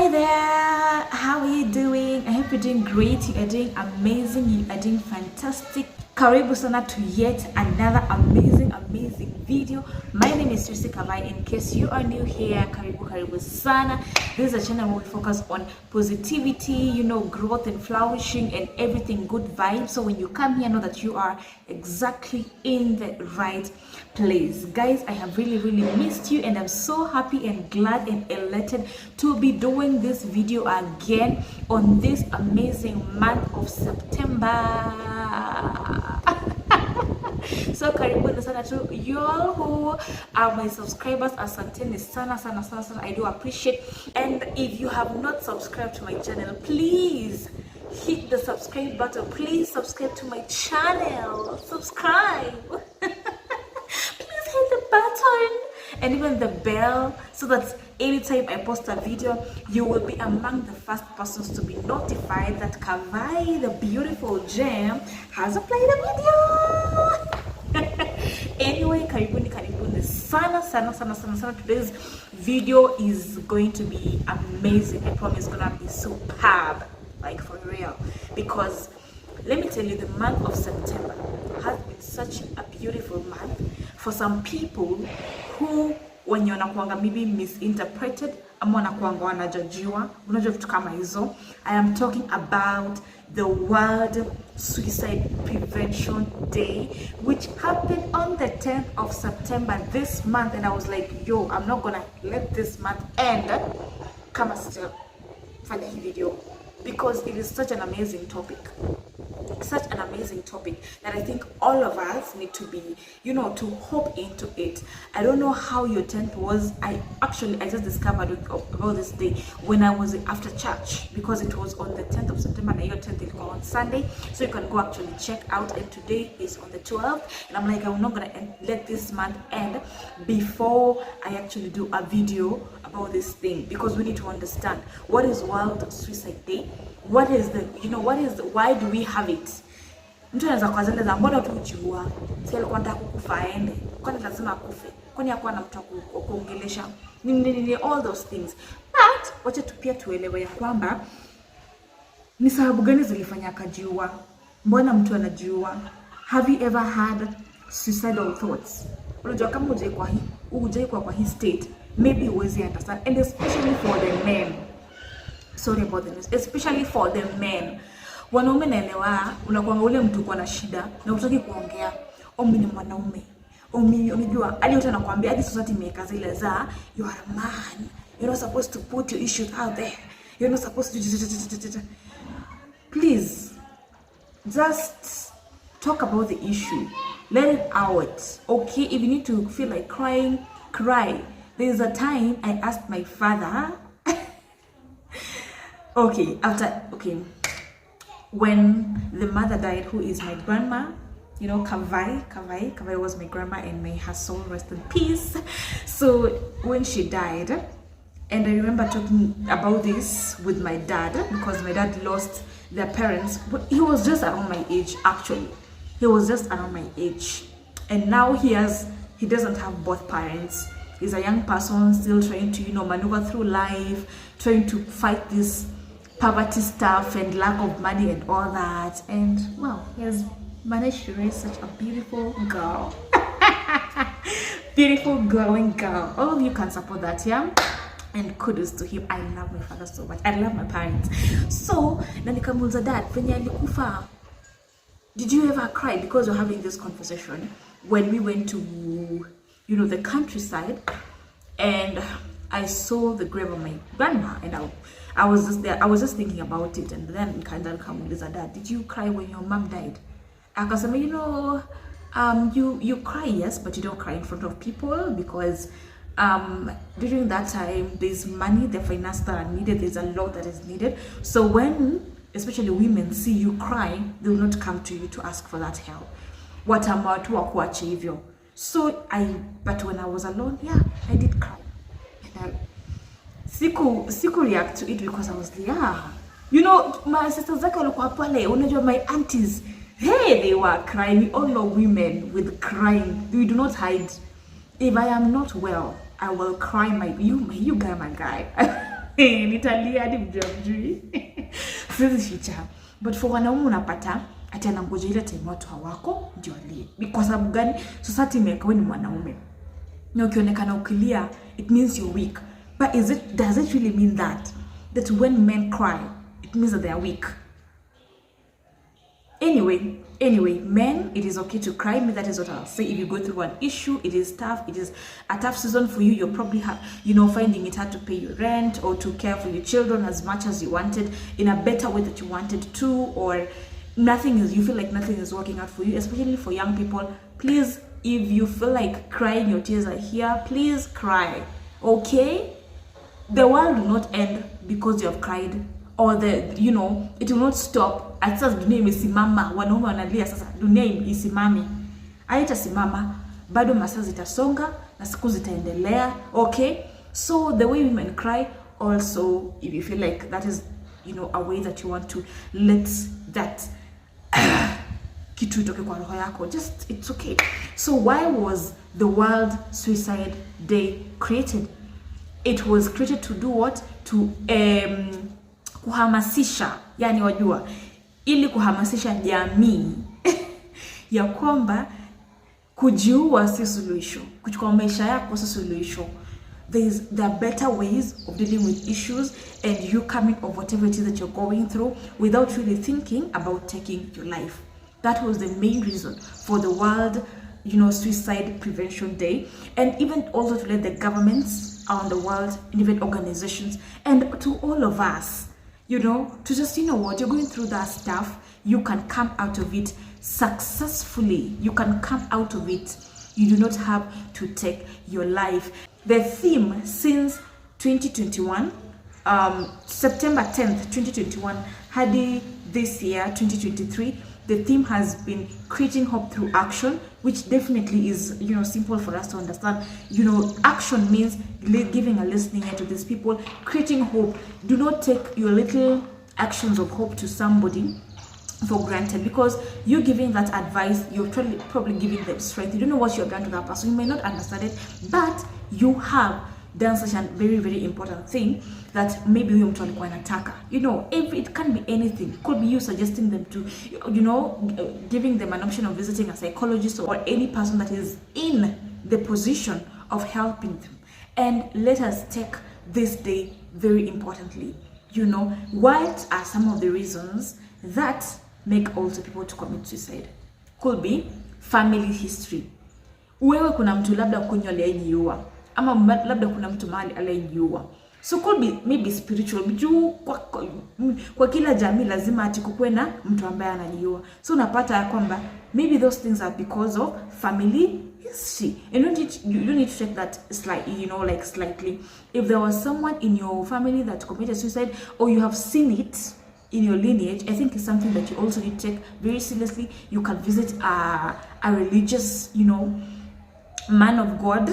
Hi there, how are you doing? I hope you're doing great. You are doing amazing. You are doing fantastic. Karibu sana to yet another amazing video. My name is Tracy Kavai. In case you are new here, karibu sana. This is a channel where we focus on positivity, growth and flourishing and everything good vibes. So when you come here, know that you are exactly in the right place. Guys, I have really missed you, and I'm so happy and glad and elated to be doing this video again on this amazing month of September. So karibuni sana to y'all who are my subscribers. Asanteni sana. I do appreciate. And if you have not subscribed to my channel, please hit the subscribe button. Please subscribe to my channel. Subscribe. Please hit the button and even the bell, so that anytime I post a video, you will be among the first persons to be notified that Kavai, the beautiful gem, has uploaded a video. Anyway, karibuni sana. Today's video is going to be amazing. I promise it's gonna be superb, like for real, because let me tell you, the month of September has been such a beautiful month for some people who wenye wanakuanga maybe misinterpreted ama wanakuanga wanajajiwa, unajua vitu kama hizo. I am talking about the World Suicide Prevention Day, which happened on the 10th of September this month, and I was like, yo, I'm not gonna let this month end kama still fanya hii video, because it is such an amazing topic. Such an amazing topic that I think all of us need to be, to hop into it. I don't know how your 10th was. I just discovered about this day when I was after church, because it was on the 10th of September and your 10th will go on Sunday, so you can go actually check out. And today is on the 12th, and I'm like, I'm not gonna let this month end before I actually do a video about this thing, because we need to understand what is World Suicide Day. What is why do we have it? Mtu anaweza kwanza za mbona tu ujiua, si alikuwa anataka kukufa aende, kwani lazima akufe, kwani hakuwa na mtu kuongelesha nini, all those things. But wacha tu pia tuelewe ya kwamba ni sababu gani zilifanya akajiua, mbona mtu anajiua. Have you ever had suicidal thoughts? Unajua kama hujaikuwa kwa hii state, maybe huwezi understand, and especially for the men. Sorry about this, especially for the men. Wanaume naelewa, unakuanga ule mtu kwa na shida na utaki kuongea. Mimi ni mwanaume. Unajua, hadi mtu anakuambia, hadi society imeweka zile za you are a man. You're not supposed to put your issues out there. You're not supposed to. Please, just talk about the issue. Let it out. Okay, if you need to feel like crying, cry. There is a time I asked my father. When the mother died, who is my grandma, Kavai was my grandma, and may her soul rest in peace. So when she died, and I remember talking about this with my dad, because my dad lost their parents, but he was just around my age. Actually, he was just around my age, and now he doesn't have both parents. He's a young person still trying to maneuver through life, trying to fight this poverty stuff and lack of money and all that. And wow, he has managed to raise such a beautiful girl. Beautiful glowing girl. All of you can support that, yeah? And kudos to him. I love my father so much. I love my parents. So na nikamuuliza dad, venye alikufa, did you ever cry? Because we're having this conversation when we went to the countryside, and I saw the grave of my grandma, and I was just there. I was just thinking about it, and then nikamuuliza dad, did you cry when your mom died? Akasema, you cry, yes, but you don't cry in front of people, because during that time there's money, the finance that are needed, there's a lot that is needed. So when especially women see you crying, they will not come to you to ask for that help. What watu wa kuacha hivyo. So but when I was alone, yeah, I did cry. And siku react to it, because I was my sisters zake walikuwa pale, unajua my aunties, hey, they were crying. We all know women with crying. We do not hide. If I am not well, I will cry. You guy, my guy. nitalia hadi mjui. Siwezi ficha. But for wanaume unapata ati anangoja ile time watu hawako ndio alie. Kwa sababu gani? Society imeweka wewe ni mwanaume. Na ukionekana ukilia, it means you're weak. But does it really mean that when men cry, it means that they are weak? Anyway, men, it is okay to cry. That is what I'll say. If you go through an issue, it is tough. It is a tough season for you. You're probably finding it hard to pay your rent or to care for your children as much as you wanted, in a better way that you wanted to, or you feel like nothing is working out for you, especially for young people. Please, if you feel like crying, your tears are here, please cry. Okay? The world will not end because you have cried. Or it will not stop. At sasa dunia imesimama, wanaume wanalia sasa dunia isimami. Haitasimama, bado masaa zitasonga na siku zitaendelea. Okay? So the way women cry, also if you feel like that is a way that you want to let that kitu itoke kwa roho yako, just it's okay. So why was the World Suicide Day created? It was created to do what? To kuhamasisha, yani wajua, ili kuhamasisha jamii ya kwamba kujiua si suluhisho, kuchukua maisha yako si suluhisho. There are better ways of dealing with issues and you coming of whatever it is that you're going through without really thinking about taking your life. That was the main reason for the World Suicide Prevention Day, and even also to let the governments around the world and even organizations and to all of us, to just, what, you're going through that stuff, you can come out of it successfully. You can come out of it. You do not have to take your life. The theme since 2021, September 10th, 2021, hadi this year, 2023, the theme has been creating hope through action, which definitely is, simple for us to understand. Action means giving a listening ear to these people, creating hope. Do not take your little actions of hope to somebody for granted, because you giving that advice, you're probably giving them strength. You don't know what you've done to that person. You may not understand it, but you have done such a very, very important thing that maybe huyo mtu alikuwa anataka. It can be anything. It could be you suggesting them to, giving them an option of visiting a psychologist or any person that is in the position of helping them. And let us take this day very importantly. What are some of the reasons that make also people to commit suicide? Could be family history. Wewe kuna mtu labda kunyo aliyejiua, ama labda kuna mtu mahali aliyejiua. So could be maybe spiritual. Kwa kila jamii lazima ati kukuwe na mtu ambaye anajiua. So unapata ya kwamba maybe those things are because of family history. And you don't need to check that slightly. If there was someone in your family that committed suicide, or you have seen it in your lineage, I think it's something that you also need to take very seriously. You can visit a religious, man of God,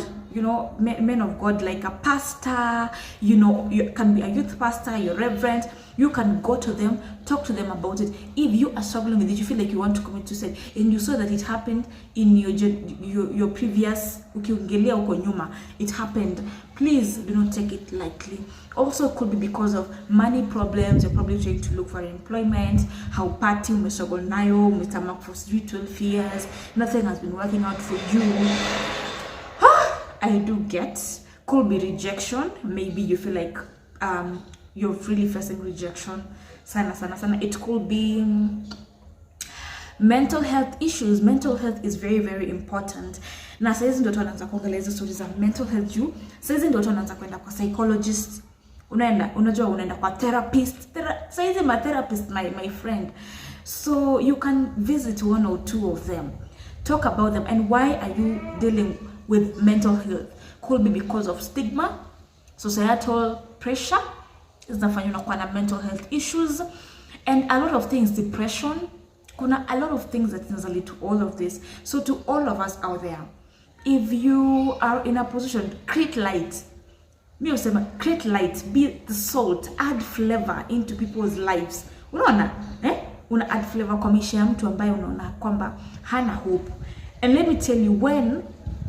men of God, like a pastor, you can be a youth pastor, your reverend. You can go to them, talk to them about it. If you are struggling with it, you feel like you want to commit suicide, and you saw that it happened in your previous, ukiongelea huko nyuma, it happened, please do not take it lightly. Also, it could be because of money problems. You're probably trying to look for employment, haupati, umesogol nayo, umetamak for 12 years, nothing has been working out for you. I do get. Could be rejection. Maybe you feel like you're really facing rejection. Sana. It could be mental health issues. Mental health is very, very important. Na saizi ndio tunaanza kuongelea hizo stories za mental health juu. Saizi ndio tunaanza kwenda kwa psychologist. Unaenda kwa therapist. Saizi ma therapist, my friend. So you can visit one or two of them. Talk about them, and why are you dealing with mental health? Could be because of stigma, societal pressure, zinafanywa kwa na mental health issues, and a lot of things, depression. Kuna a lot of things that lead to all of this. So to all of us out there, if you are in a position, create light. Create light, be the salt, add flavor into people's lives. Unaona? Una add flavor kwa maisha ya mtu ambaye unaona kwamba hana hope. And let me tell you, when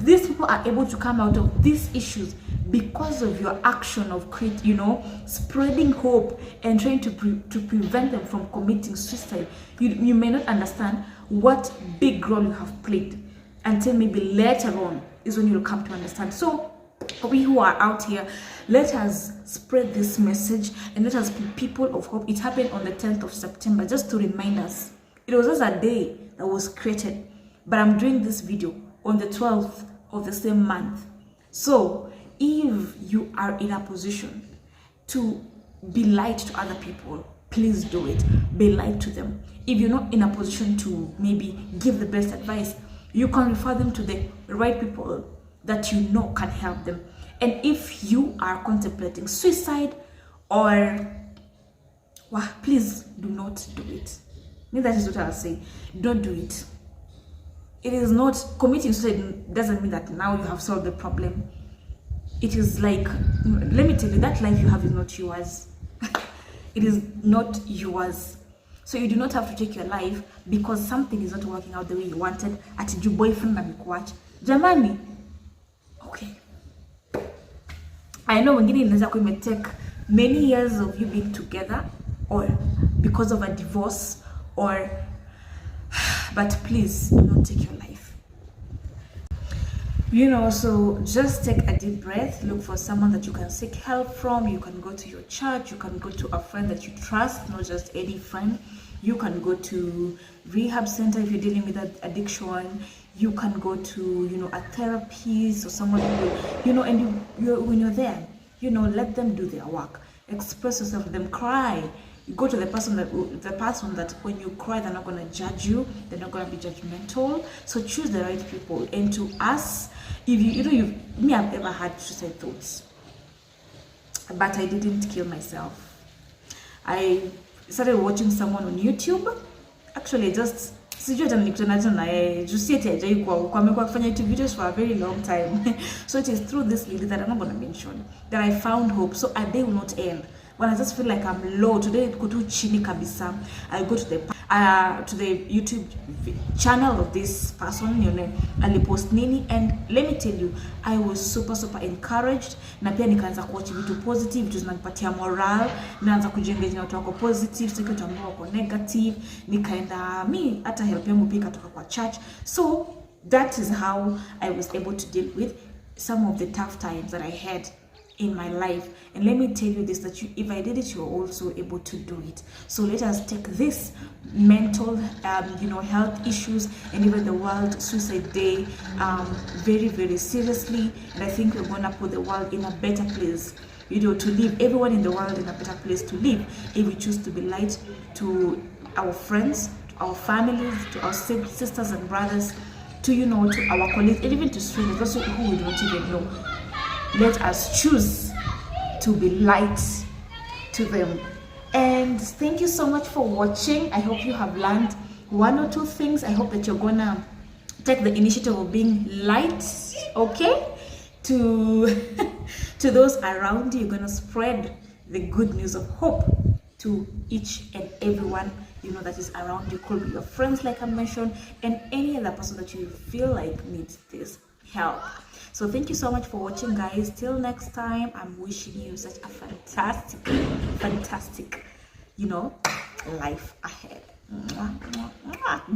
these people are able to come out of these issues, because of your action of spreading hope and trying to prevent them from committing suicide. You may not understand what big role you have played until maybe later on is when you'll come to understand. So we who are out here, let us spread this message and let us be people of hope. It happened on the 10th of September, just to remind us. It was just a day that was created, but I'm doing this video on the 12th of the same month. So if you are in a position to be light to other people, please do it. Be light to them. If you're not in a position to maybe give the best advice, you can refer them to the right people that you know can help them. And if you are contemplating suicide or please do not do it. That is what I'll say. Don't do it. It is not, committing suicide doesn't mean that now you have solved the problem. It is like, let me tell you, that life you have is not yours. It is not yours. So you do not have to take your life because something is not working out the way you wanted. At your boyfriend amekuacha. Jamani. Okay. I know wengine inaweza kuwa imetake many years of you being together, or because of a divorce, but please do not take your life. So just take a deep breath, look for someone that you can seek help from. You can go to your church, you can go to a friend that you trust, not just any friend. You can go to rehab center if you're dealing with addiction. You can go to a therapist or someone who will, and when you're there, let them do their work. Express yourself to them, cry. You go to the person that when you cry, they're not going to judge you, they're not going to be judgmental. So choose the right people. And to us, if I've ever had suicide thoughts, but I didn't kill myself. I started watching someone on YouTube. Actually, just sijui nilikutana naye Jusieti hajaikuwa amekuwa kufanya YouTube videos for a very long time. So it is through this lady that I'm not going to mention that I found hope. So a day will not end. When I just feel like I'm low today, go to chini kabisa, I go to the YouTube channel of this person, alipost nini, and let me tell you, I was super encouraged. Na pia nikaanza kuwatch vitu positive, vitu zinanipatia moral, naanza kujiengage na watu wako positive, sio watu ambao wako negative. Nikaenda hata help yangu pia kutoka kwa church. So that is how I was able to deal with some of the tough times that I had in my life. And let me tell you this, that if I did it, you're also able to do it. So let us take this mental health issues and even the World Suicide Day very seriously. And I think we're gonna put the world in a better place, to live, everyone in the world in a better place to live, if we choose to be light to our friends, to our families, to our sisters and brothers, to our colleagues, and even to strangers, those who we don't even know. Let us choose to be light to them. And thank you so much for watching. I hope you have learned one or two things. I hope that you're gonna take the initiative of being light, okay, to those around you. You're gonna spread the good news of hope to each and everyone that is around you. Could be your friends, like I mentioned, and any other person that you feel like needs this help. So thank you so much for watching, guys. Till next time, I'm wishing you such a fantastic life ahead.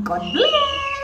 God bless.